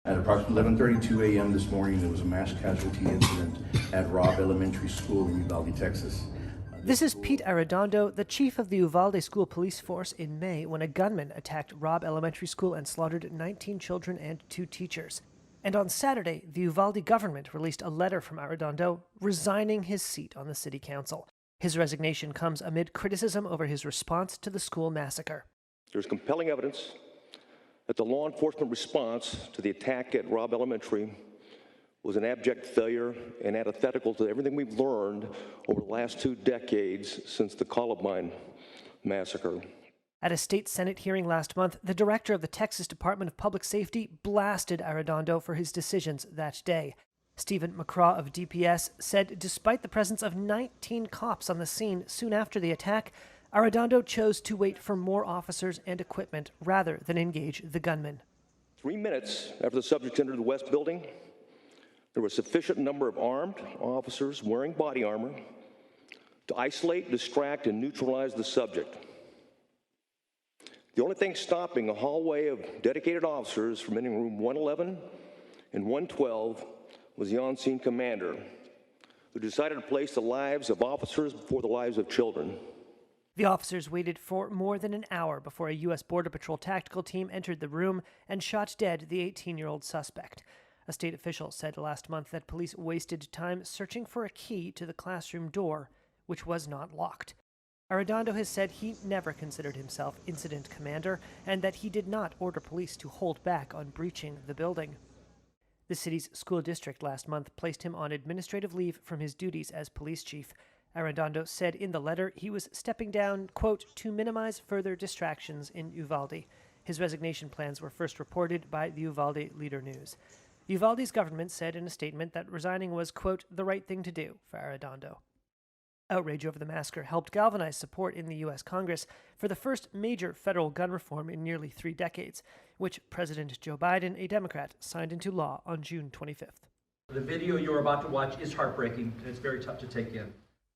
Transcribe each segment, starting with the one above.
At approximately 11:32 a.m. this morning, there was a mass casualty incident at Robb Elementary School in Uvalde, Texas. This is Pete Arredondo, the chief of the Uvalde School Police Force, in May when a gunman attacked Robb Elementary School and slaughtered 19 children and 2 teachers. And on Saturday, the Uvalde government released a letter from Arredondo resigning his seat on the city council. His resignation comes amid criticism over his response to the school massacre. There's compelling evidence that the law enforcement response to the attack at Robb Elementary was an abject failure and antithetical to everything we've learned over the last 2 decades since the Columbine massacre. At a state Senate hearing last month, the director of the Texas Department of Public Safety blasted Arredondo for his decisions that day. Stephen McCraw of DPS said despite the presence of 19 cops on the scene soon after the attack, Arredondo chose to wait for more officers and equipment rather than engage the gunman. 3 minutes after the subject entered the West Building, there was a sufficient number of armed officers wearing body armor to isolate, distract, and neutralize the subject. The only thing stopping a hallway of dedicated officers from entering room 111 and 112 was the on-scene commander, who decided to place the lives of officers before the lives of children. The officers waited for more than an hour before a U.S. Border Patrol tactical team entered the room and shot dead the 18-year-old suspect. A state official said last month that police wasted time searching for a key to the classroom door, which was not locked. Arredondo has said he never considered himself incident commander and that he did not order police to hold back on breaching the building. The city's school district last month placed him on administrative leave from his duties as police chief. Arredondo said in the letter he was stepping down, quote, to minimize further distractions in Uvalde. His resignation plans were first reported by the Uvalde Leader News. Uvalde's government said in a statement that resigning was, quote, the right thing to do for Arredondo. Outrage over the massacre helped galvanize support in the U.S. Congress for the first major federal gun reform in nearly 3 decades, which President Joe Biden, a Democrat, signed into law on June 25th. The video you're about to watch is heartbreaking, and it's very tough to take in.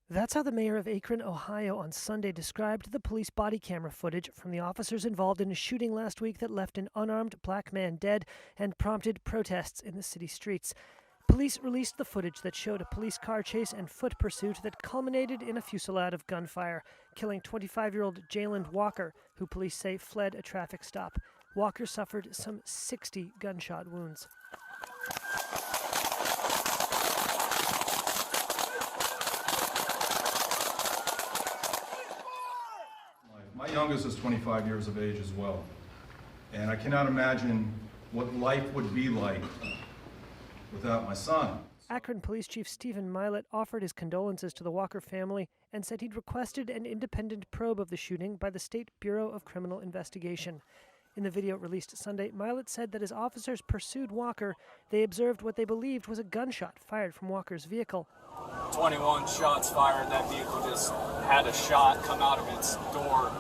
That's how the mayor of Akron, Ohio, on Sunday described the police body camera footage from the officers involved in a shooting last week that left an unarmed black man dead and prompted protests in the city streets. Police released the footage that showed a police car chase and foot pursuit that culminated in a fusillade of gunfire, killing 25-year-old Jayland Walker, who police say fled a traffic stop. Walker suffered some 60 gunshot wounds. My youngest is 25 years of age as well, and I cannot imagine what life would be like without my son. Akron Police Chief Stephen Milet offered his condolences to the Walker family and said he'd requested an independent probe of the shooting by the State Bureau of Criminal Investigation. In the video released Sunday, Milet said that as officers pursued Walker, they observed what they believed was a gunshot fired from Walker's vehicle. 21 shots fired. That vehicle just had a shot come out of its door.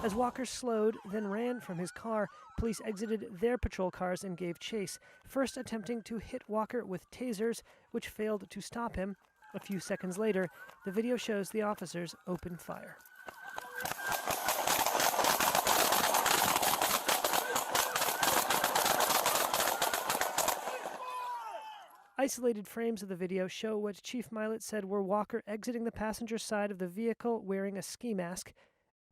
As Walker slowed, then ran from his car, police exited their patrol cars and gave chase, first attempting to hit Walker with tasers, which failed to stop him. A few seconds later, the video shows the officers open fire. Isolated frames of the video show what Chief Milet said were Walker exiting the passenger side of the vehicle wearing a ski mask.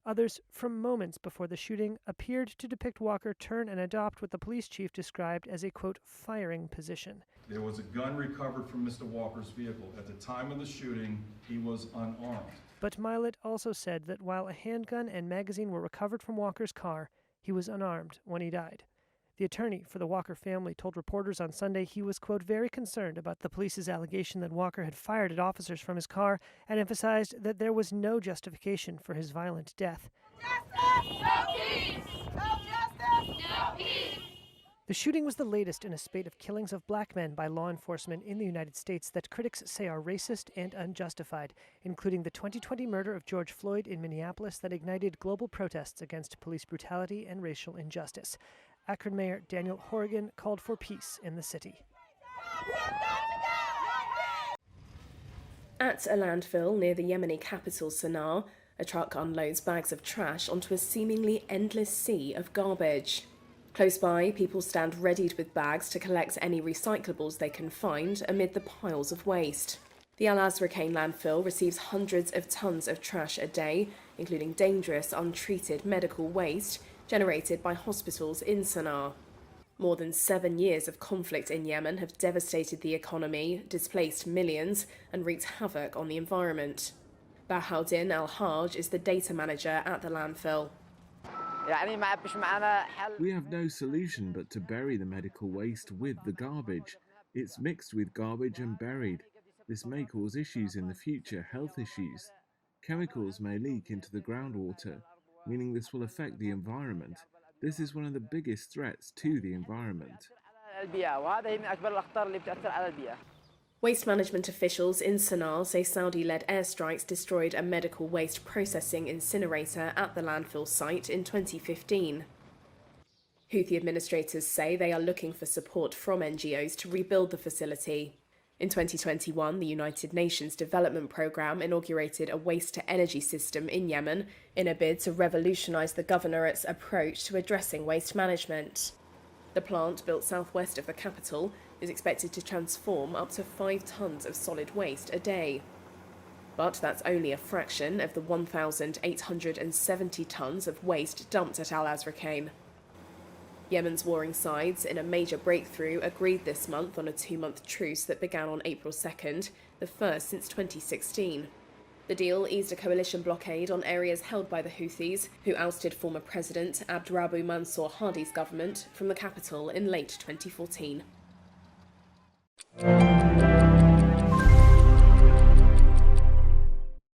Others, from moments before the shooting, appeared to depict Walker turn and adopt what the police chief described as a, quote, firing position. There was a gun recovered from Mr. Walker's vehicle. At the time of the shooting, he was unarmed. But Milet also said that while a handgun and magazine were recovered from Walker's car, he was unarmed when he died. The attorney for the Walker family told reporters on Sunday he was, quote, very concerned about the police's allegation that Walker had fired at officers from his car and emphasized that there was no justification for his violent death. Justice, no peace! No justice, no peace! The shooting was the latest in a spate of killings of black men by law enforcement in the United States that critics say are racist and unjustified, including the 2020 murder of George Floyd in Minneapolis that ignited global protests against police brutality and racial injustice. Akron Mayor Daniel Horrigan called for peace in the city. At a landfill near the Yemeni capital Sana'a, A truck unloads bags of trash onto a seemingly endless sea of garbage. Close by, people stand readied with bags to collect any recyclables they can find amid the piles of waste. The Al Azraqain landfill receives hundreds of tons of trash a day, including dangerous, untreated medical waste generated by hospitals in Sana'a. More than 7 years of conflict in Yemen have devastated the economy, displaced millions, and wreaked havoc on the environment. Bahauddin Al-Hajj is the data manager at the landfill. We have no solution but to bury the medical waste with the garbage. It's mixed with garbage and buried. This may cause issues in the future, health issues. Chemicals may leak into the groundwater, meaning this will affect the environment. This is one of the biggest threats to the environment. Waste management officials in Sana'a say Saudi-led airstrikes destroyed a medical waste processing incinerator at the landfill site in 2015. Houthi administrators say they are looking for support from NGOs to rebuild the facility. In 2021, the United Nations Development Programme inaugurated a waste-to-energy system in Yemen in a bid to revolutionise the governorate's approach to addressing waste management. The plant, built southwest of the capital, is expected to transform up to 5 tons of solid waste a day. But that's only a fraction of the 1,870 tons of waste dumped at Al Azraqain. Yemen's warring sides, in a major breakthrough, agreed this month on a 2-month truce that began on April 2nd, the first since 2016. The deal eased a coalition blockade on areas held by the Houthis, who ousted former President Abdrabbu Mansour Hadi's government from the capital in late 2014.